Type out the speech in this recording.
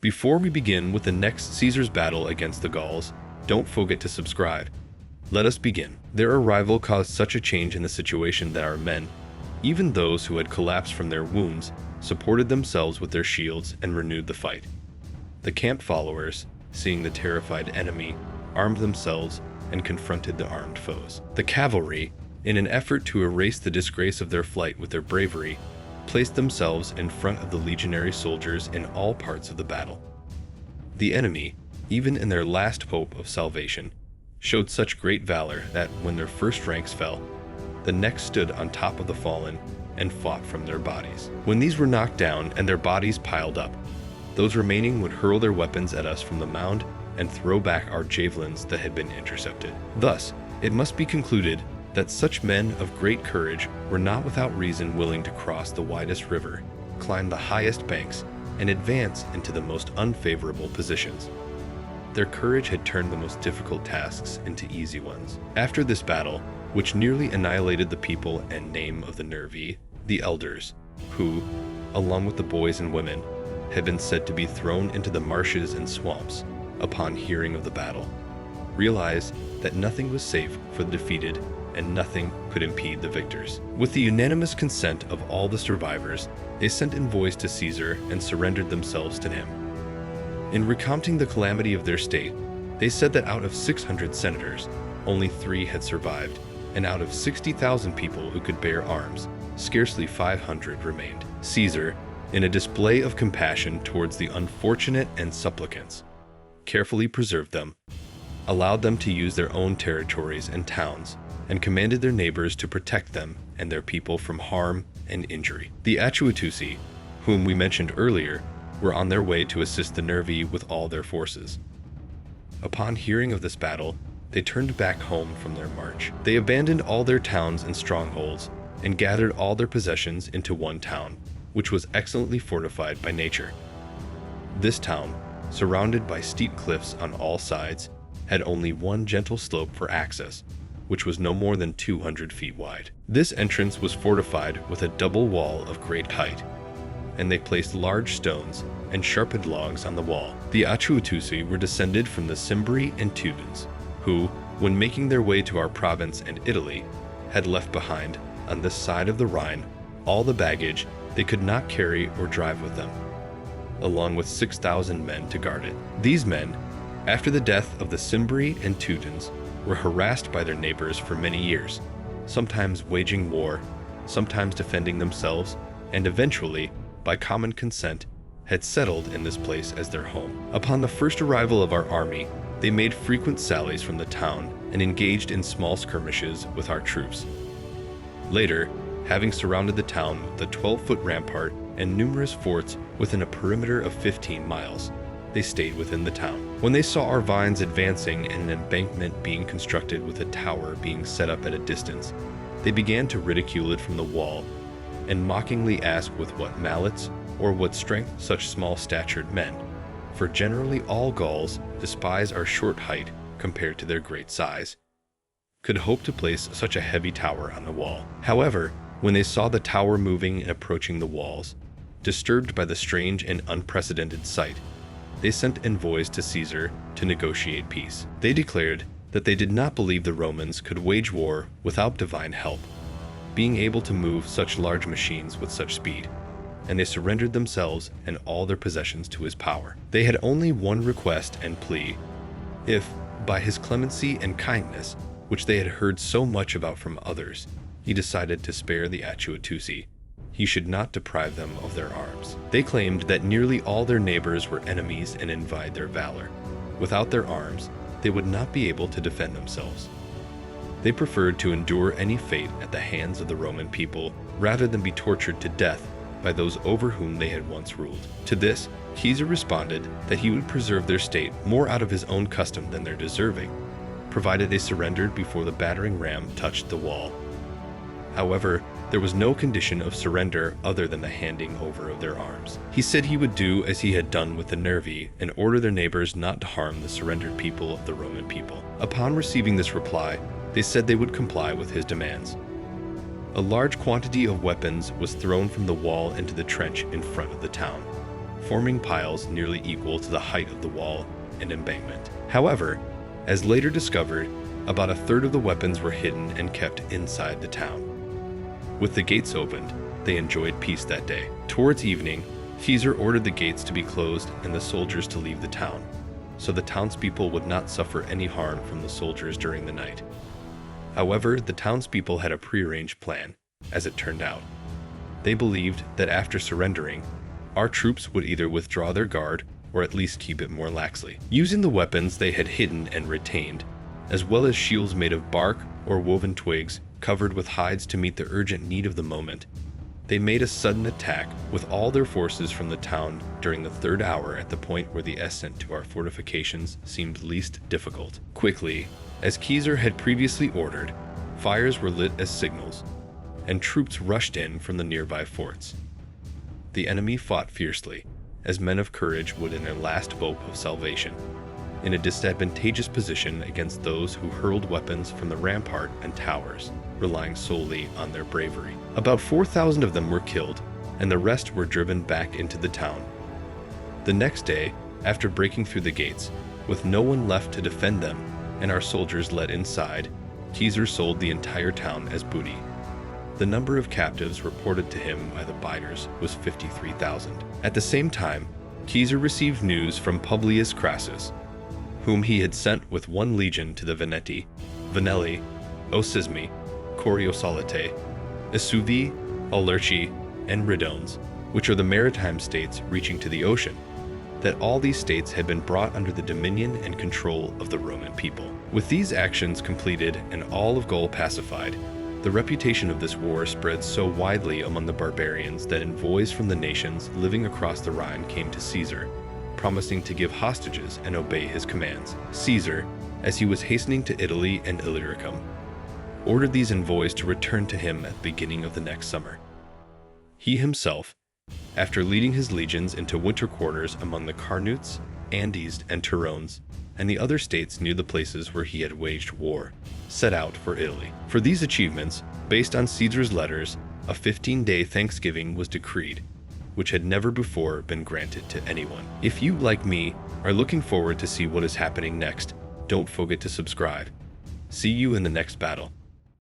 Before we begin with the next Caesar's battle against the Gauls, don't forget to subscribe. Let us begin. Their arrival caused such a change in the situation that our men, even those who had collapsed from their wounds, supported themselves with their shields and renewed the fight. The camp followers, seeing the terrified enemy, armed themselves and confronted the armed foes. The cavalry, in an effort to erase the disgrace of their flight with their bravery, placed themselves in front of the legionary soldiers in all parts of the battle. The enemy, even in their last hope of salvation, showed such great valor that when their first ranks fell, the next stood on top of the fallen and fought from their bodies. When these were knocked down and their bodies piled up, those remaining would hurl their weapons at us from the mound and throw back our javelins that had been intercepted. Thus, it must be concluded that such men of great courage were not without reason willing to cross the widest river, climb the highest banks, and advance into the most unfavorable positions. Their courage had turned the most difficult tasks into easy ones. After this battle, which nearly annihilated the people and name of the Nervii, the elders, who, along with the boys and women, had been said to be thrown into the marshes and swamps, upon hearing of the battle, realized that nothing was safe for the defeated and nothing could impede the victors. With the unanimous consent of all the survivors, they sent envoys to Caesar and surrendered themselves to him. In recounting the calamity of their state, they said that out of 600 senators, only 3 had survived, and out of 60,000 people who could bear arms, scarcely 500 remained. Caesar, in a display of compassion towards the unfortunate and supplicants, carefully preserved them, allowed them to use their own territories and towns, and commanded their neighbors to protect them and their people from harm and injury. The Atrebates, whom we mentioned earlier, were on their way to assist the Nervii with all their forces. Upon hearing of this battle, they turned back home from their march. They abandoned all their towns and strongholds and gathered all their possessions into one town, which was excellently fortified by nature. This town, surrounded by steep cliffs on all sides, had only one gentle slope for access, which was no more than 200 feet wide. This entrance was fortified with a double wall of great height, and they placed large stones and sharpened logs on the wall. The Atrebates were descended from the Cimbri and Teutons, who, when making their way to our province and Italy, had left behind, on this side of the Rhine, all the baggage they could not carry or drive with them, along with 6,000 men to guard it. These men, after the death of the Cimbri and Teutons, were harassed by their neighbors for many years, sometimes waging war, sometimes defending themselves, and eventually, by common consent, had settled in this place as their home. Upon the first arrival of our army, they made frequent sallies from the town and engaged in small skirmishes with our troops. Later, having surrounded the town with a 12-foot rampart and numerous forts within a perimeter of 15 miles, they stayed within the town. When they saw our vines advancing and an embankment being constructed with a tower being set up at a distance, they began to ridicule it from the wall and mockingly ask with what mallets or what strength such small-statured men, for generally all Gauls despise our short height compared to their great size, could hope to place such a heavy tower on the wall. However, when they saw the tower moving and approaching the walls, disturbed by the strange and unprecedented sight, they sent envoys to Caesar to negotiate peace. They declared that they did not believe the Romans could wage war without divine help, being able to move such large machines with such speed, and they surrendered themselves and all their possessions to his power. They had only one request and plea: if, by his clemency and kindness, which they had heard so much about from others, he decided to spare the Atrebates, he should not deprive them of their arms. They claimed that nearly all their neighbors were enemies and envied their valor. Without their arms, they would not be able to defend themselves. They preferred to endure any fate at the hands of the Roman people rather than be tortured to death by those over whom they had once ruled. To this, Caesar responded that he would preserve their state more out of his own custom than their deserving, provided they surrendered before the battering ram touched the wall. However, there was no condition of surrender other than the handing over of their arms. He said he would do as he had done with the Nervii and order their neighbors not to harm the surrendered people of the Roman people. Upon receiving this reply, they said they would comply with his demands. A large quantity of weapons was thrown from the wall into the trench in front of the town, forming piles nearly equal to the height of the wall and embankment. However, as later discovered, about a third of the weapons were hidden and kept inside the town. With the gates opened, they enjoyed peace that day. Towards evening, Caesar ordered the gates to be closed and the soldiers to leave the town, so the townspeople would not suffer any harm from the soldiers during the night. However, the townspeople had a prearranged plan, as it turned out. They believed that after surrendering, our troops would either withdraw their guard or at least keep it more laxly. Using the weapons they had hidden and retained, as well as shields made of bark or woven twigs covered with hides to meet the urgent need of the moment, they made a sudden attack with all their forces from the town during the third hour at the point where the ascent to our fortifications seemed least difficult. Quickly, as Caesar had previously ordered, fires were lit as signals, and troops rushed in from the nearby forts. The enemy fought fiercely, as men of courage would in their last hope of salvation, in a disadvantageous position against those who hurled weapons from the rampart and towers, relying solely on their bravery. About 4,000 of them were killed, and the rest were driven back into the town. The next day, after breaking through the gates, with no one left to defend them, and our soldiers let inside, Caesar sold the entire town as booty. The number of captives reported to him by the buyers was 53,000. At the same time, Caesar received news from Publius Crassus, whom he had sent with one legion to the Veneti, Venelli, Osismi, Coriosolite, Isuvi, Alerci, and Ridones, which are the maritime states reaching to the ocean, that all these states had been brought under the dominion and control of the Roman people. With these actions completed and all of Gaul pacified, the reputation of this war spread so widely among the barbarians that envoys from the nations living across the Rhine came to Caesar, promising to give hostages and obey his commands. Caesar, as he was hastening to Italy and Illyricum, ordered these envoys to return to him at the beginning of the next summer. He himself, after leading his legions into winter quarters among the Carnutes, Andes, and Turones, and the other states near the places where he had waged war, set out for Italy. For these achievements, based on Caesar's letters, a 15-day Thanksgiving was decreed, which had never before been granted to anyone. If you, like me, are looking forward to see what is happening next, don't forget to subscribe. See you in the next battle.